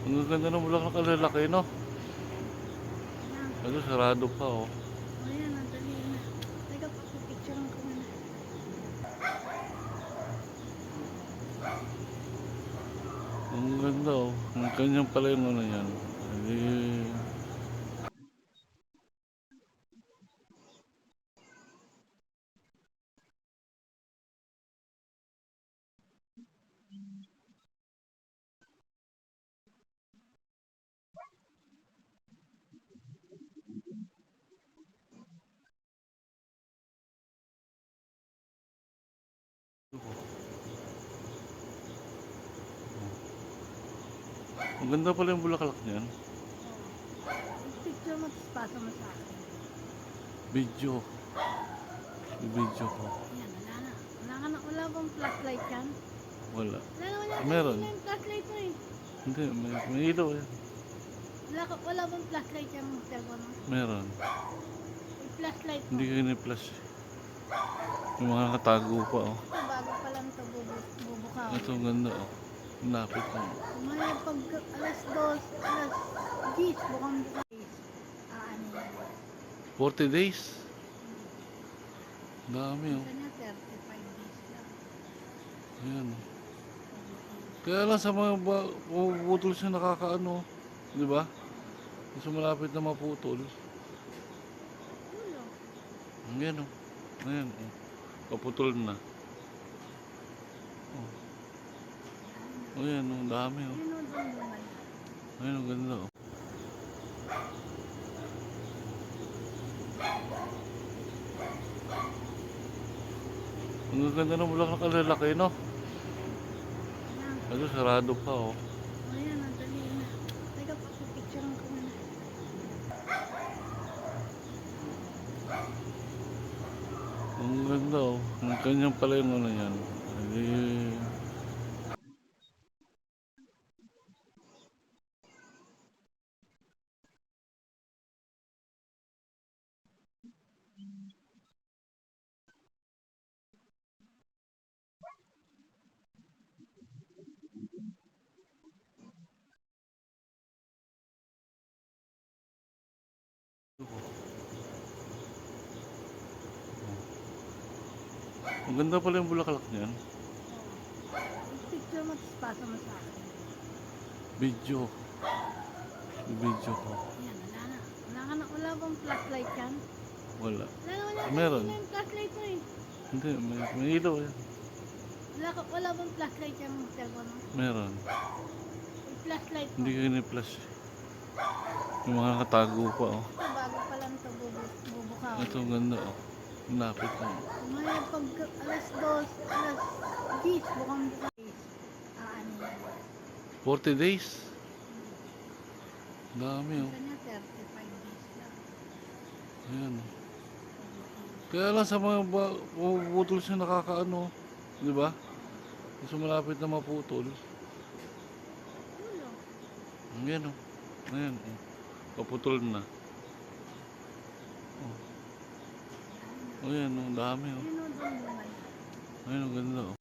Ang ganda ng bulaklak, ang lalaki, no? Yan. Ito, sarado pa, oh. O yan, nadali na. Teka, papipicturean ko muna. Ang ganda, oh. Ang kanyang pala yung ano yan. Ang ganda pala yung bulaklak niyan. Picture mo, tapos pasa mo sa akin. Video. Video ko. Yan, wala na. Wala bang flashlight yan? Wala. Wala Meron. na yung flashlight mo eh. Hindi, may ilaw yan. Wala bang flashlight yung cellphone mo? Meron. Yung flashlight mo. Hindi ko ni-flash. Yung mga nakatago pa, oh. Ito, bago pa lang ito bubukaw. Ito, ang ganda, oh. Lapit lang. Umaya pag alas 2, alas 10, bukang bukas. Ano yan? 40 days. Dami, oh. Kanya 35 days lang. Ayan, oh. Kaya lang sa mga puputol siya nakakaano, di ba? Kasi malapit na maputol. Ulo. Ayan, oh. Ayan, oh. Paputol na. Oh. Ayan, oh. Dami, oh. Yun o doon naman. Ayan, ang ganda, oh. Ang ganda ng bulaklak, ang lalaki, no? Yan. Ito, sarado pa, oh. O yan, nadali na. Teka, papipicturean ko muna. Ang ganda, oh. Ang kanyang pala yung ano yan. Ang ganda pala yung bulaklak niyan. Picture mo, tapos pasa mo sa akin. Video. Video ko. Yan, wala na. Wala bang flashlight yan? Wala. Wala Meron. na yung flashlight mo eh. Hindi, may ilaw yan. Wala bang flashlight yung cellphone mo? Meron. Yung flashlight mo. Hindi ko ni-flash. Yung mga nakatago pa, oh. Ito, bago pa lang ito bubukaw. Ito, ang ganda, oh. Lapit lang. Umaya pag alas 2, alas 10, bukang bukas. Ano yan? 40 days. Dami, oh. Kanya 35 days lang. Ayan, oh. Kaya lang sa mga puputol siya nakakaano, di ba? Kasi malapit na maputol. Ulo. Ayan, oh. Ayan, oh. Paputol na. Oh. Ayan, oh. Dami, oh. Yun o doon naman. Ayan, ang ganda, oh.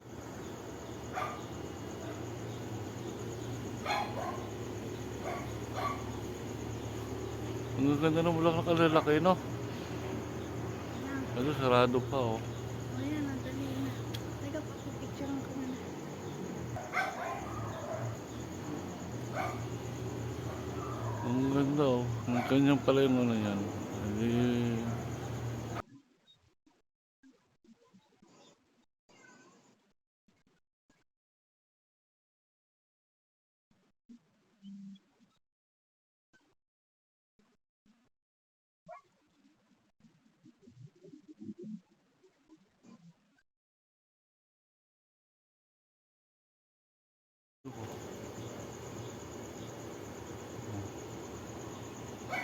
Ang ganda ng bulaklak, ang lalaki, no? Yan. Ito, sarado pa, oh. O yan, nadali na. Teka, papipicturean ko muna. Ang ganda, oh. Ang kanyang pala yung ano yan.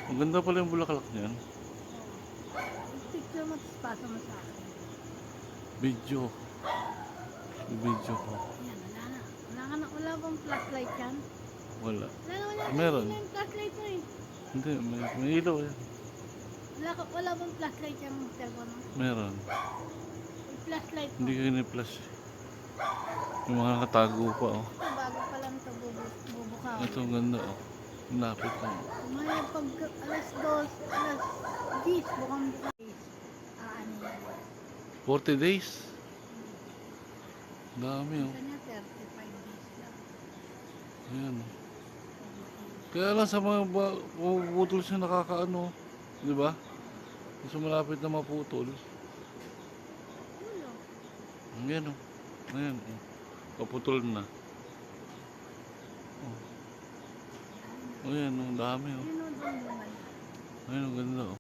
Ang ganda pala yung bulaklak niyan. Picture mo, tapos pasa mo sa akin. Video. Video ko. Yan, wala bang flashlight yan? Wala. Wala Meron. na yung flashlight mo eh. Hindi, may ilaw yan. Wala bang flashlight yung cellphone mo? Meron. Yung flashlight mo. Hindi ko ni-flash. Yung mga nakatago pa, oh. Ito, bago pa lang ganito bubukaw. Ito ang ganda oh. Lapit na. May pag alas 2, alas 10, bukang bukas. Ano yan? 40 days. Dami oh. Kanya 35 days lang. Ayan. Kaya lang sa mga puputol siya nakakaano. Di ba? Gusto malapit na maputol. Ulo. Ayan oh. Ayan oh. Paputol na. Oh. Ayan oh. Dami oh. Yun o doon naman. Ayan ang ganda oh.